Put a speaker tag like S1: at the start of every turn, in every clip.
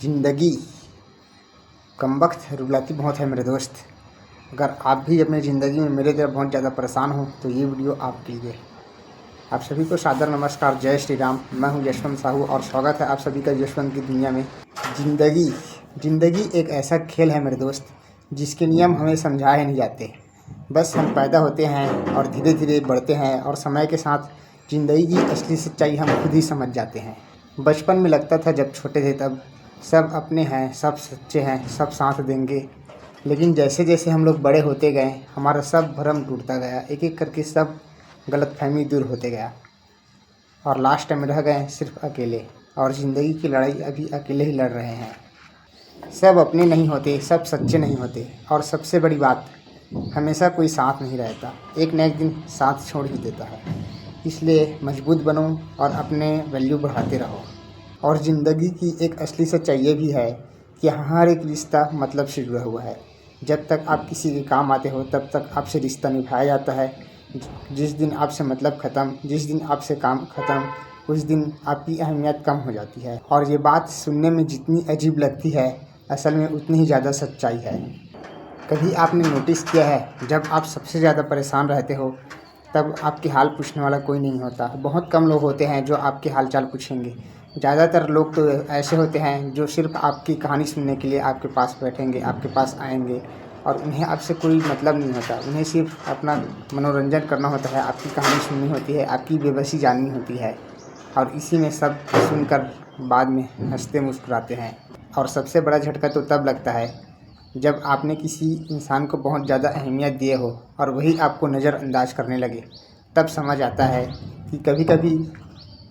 S1: ज़िंदगी कमबख्त रुलाती बहुत है मेरे दोस्त। अगर आप भी अपनी ज़िंदगी में मेरे तरह बहुत ज़्यादा परेशान हो तो ये वीडियो आपके लिए। आप सभी को सादर नमस्कार, जय श्री राम। मैं हूँ यशवंत साहू और स्वागत है आप सभी का यशवंत की दुनिया में। ज़िंदगी एक ऐसा खेल है मेरे दोस्त, जिसके नियम हमें समझाए नहीं जाते। बस हम पैदा होते हैं और धीरे धीरे बढ़ते हैं और समय के साथ ज़िंदगी की असली सच्चाई हम खुद ही समझ जाते हैं। बचपन में लगता था जब छोटे थे तब सब अपने हैं, सब सच्चे हैं, सब साथ देंगे। लेकिन जैसे जैसे हम लोग बड़े होते गए हमारा सब भरम टूटता गया, एक एक करके सब गलतफहमी दूर होते गया और लास्ट में रह गए सिर्फ अकेले। और ज़िंदगी की लड़ाई अभी अकेले ही लड़ रहे हैं। सब अपने नहीं होते, सब सच्चे नहीं होते और सबसे बड़ी बात, हमेशा कोई साथ नहीं रहता, एक न एक दिन साथ छोड़ ही देता है। इसलिए मजबूत बनो और अपने वैल्यू बढ़ाते रहो। और ज़िंदगी की एक असली सच्चाई ये भी है कि हर एक रिश्ता मतलब से जुड़ा हुआ है। जब तक आप किसी के काम आते हो तब तक आपसे रिश्ता निभाया जाता है। जिस दिन आपसे मतलब ख़त्म, जिस दिन आपसे काम ख़त्म, उस दिन आपकी अहमियत कम हो जाती है। और ये बात सुनने में जितनी अजीब लगती है, असल में उतनी ही ज़्यादा सच्चाई है। कभी आपने नोटिस किया है, जब आप सबसे ज़्यादा परेशान रहते हो तब आपके हाल पूछने वाला कोई नहीं होता। बहुत कम लोग होते हैं जो आपके हाल चाल पूछेंगे। ज़्यादातर लोग तो ऐसे होते हैं जो सिर्फ आपकी कहानी सुनने के लिए आपके पास बैठेंगे, आपके पास आएंगे और उन्हें आपसे कोई मतलब नहीं होता। उन्हें सिर्फ अपना मनोरंजन करना होता है, आपकी कहानी सुननी होती है, आपकी बेबसी जाननी होती है। और इसी में सब सुनकर बाद में हंसते मुस्कुराते हैं। और सबसे बड़ा झटका तो तब लगता है जब आपने किसी इंसान को बहुत ज़्यादा अहमियत दिए हो और वही आपको नज़रअंदाज करने लगे। तब समझ आता है कि कभी कभी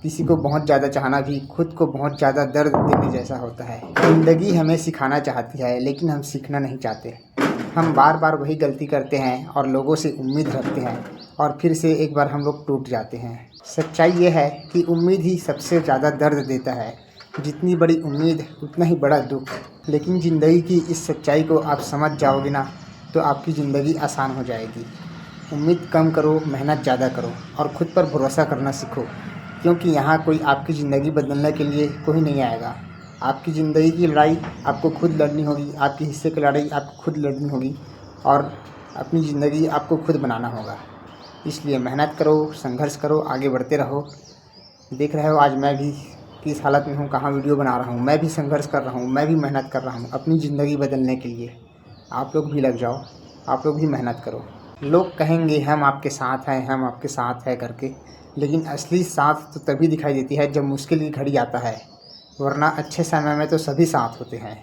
S1: किसी को बहुत ज़्यादा चाहना भी खुद को बहुत ज़्यादा दर्द देने जैसा होता है। ज़िंदगी हमें सिखाना चाहती है लेकिन हम सीखना नहीं चाहते। हम बार बार वही गलती करते हैं और लोगों से उम्मीद रखते हैं और फिर से एक बार हम लोग टूट जाते हैं। सच्चाई ये है कि उम्मीद ही सबसे ज़्यादा दर्द देता है। जितनी बड़ी उम्मीद उतना ही बड़ा दुख। लेकिन ज़िंदगी की इस सच्चाई को आप समझ जाओगे ना तो आपकी ज़िंदगी आसान हो जाएगी। उम्मीद कम करो, मेहनत ज़्यादा करो और ख़ुद पर भरोसा करना सीखो, क्योंकि यहाँ कोई आपकी ज़िंदगी बदलने के लिए कोई नहीं आएगा। आपकी ज़िंदगी की लड़ाई आपको खुद लड़नी होगी, आपके हिस्से की लड़ाई आपको खुद लड़नी होगी और अपनी ज़िंदगी आपको खुद बनाना होगा। इसलिए मेहनत करो, संघर्ष करो, आगे बढ़ते रहो। देख रहे हो आज मैं भी किस हालत में हूँ, कहाँ वीडियो बना रहा हूँ। मैं भी संघर्ष कर रहा हूँ, मैं भी मेहनत कर रहा हूँ अपनी ज़िंदगी बदलने के लिए। आप लोग भी लग जाओ, आप लोग भी मेहनत करो। लोग कहेंगे हम आपके साथ हैं, हम आपके साथ हैं करके, लेकिन असली साथ तो तभी दिखाई देती है जब मुश्किल की घड़ी आता है, वरना अच्छे समय में तो सभी साथ होते हैं।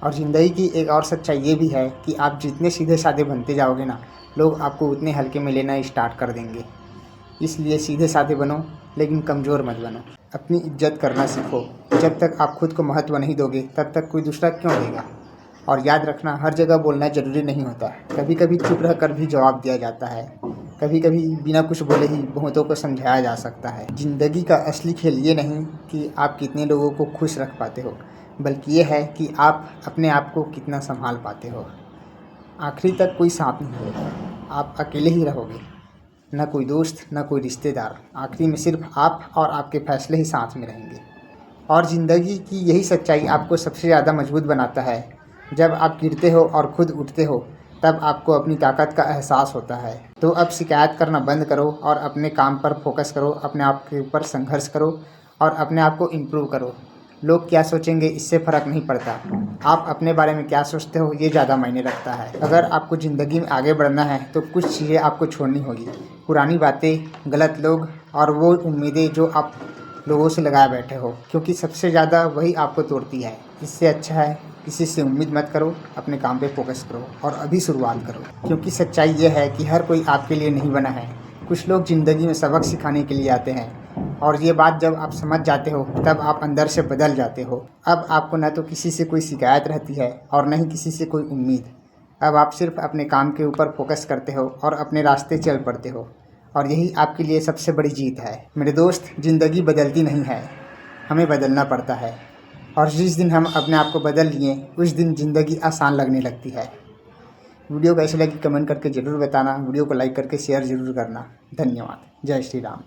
S1: और ज़िंदगी की एक और सच्चाई ये भी है कि आप जितने सीधे साधे बनते जाओगे ना, लोग आपको उतने हल्के में लेना स्टार्ट कर देंगे। इसलिए सीधे साधे बनो लेकिन कमज़ोर मत बनो। अपनी इज्जत करना सीखो। जब तक आप खुद को महत्व नहीं दोगे तब तक कोई दूसरा क्यों देगा। और याद रखना, हर जगह बोलना ज़रूरी नहीं होता। कभी कभी चुप रह कर भी जवाब दिया जाता है। कभी कभी बिना कुछ बोले ही बहुतों को समझाया जा सकता है। ज़िंदगी का असली खेल ये नहीं कि आप कितने लोगों को खुश रख पाते हो, बल्कि ये है कि आप अपने आप को कितना संभाल पाते हो। आखिरी तक कोई साथ नहीं होगा, आप अकेले ही रहोगे। न कोई दोस्त, न कोई रिश्तेदार। आखिरी में सिर्फ आप और आपके फैसले ही साथ में रहेंगे। और ज़िंदगी की यही सच्चाई आपको सबसे ज़्यादा मजबूत बनाता है। जब आप गिरते हो और खुद उठते हो तब आपको अपनी ताकत का एहसास होता है। तो अब शिकायत करना बंद करो और अपने काम पर फोकस करो, अपने आप के ऊपर संघर्ष करो और अपने आप को इम्प्रूव करो। लोग क्या सोचेंगे इससे फ़र्क नहीं पड़ता, आप अपने बारे में क्या सोचते हो ये ज़्यादा मायने रखता है। अगर आपको ज़िंदगी में आगे बढ़ना है तो कुछ चीज़ें आपको छोड़नी होगी। पुरानी बातें, गलत लोग और वो उम्मीदें जो आप लोगों से लगाए बैठे हो, क्योंकि सबसे ज़्यादा वही आपको तोड़ती है। इससे अच्छा है किसी से उम्मीद मत करो, अपने काम पे फोकस करो और अभी शुरुआत करो। क्योंकि सच्चाई ये है कि हर कोई आपके लिए नहीं बना है। कुछ लोग ज़िंदगी में सबक सिखाने के लिए आते हैं और ये बात जब आप समझ जाते हो तब आप अंदर से बदल जाते हो। अब आपको न तो किसी से कोई शिकायत रहती है और न ही किसी से कोई उम्मीद। अब आप सिर्फ अपने काम के ऊपर फोकस करते हो और अपने रास्ते चल पड़ते हो और यही आपके लिए सबसे बड़ी जीत है। मेरे दोस्त, ज़िंदगी बदलती नहीं है, हमें बदलना पड़ता है। और जिस दिन हम अपने आप को बदल लिए उस दिन ज़िंदगी आसान लगने लगती है। वीडियो कैसी लगी कमेंट करके ज़रूर बताना। वीडियो को लाइक करके शेयर ज़रूर करना। धन्यवाद। जय श्री राम।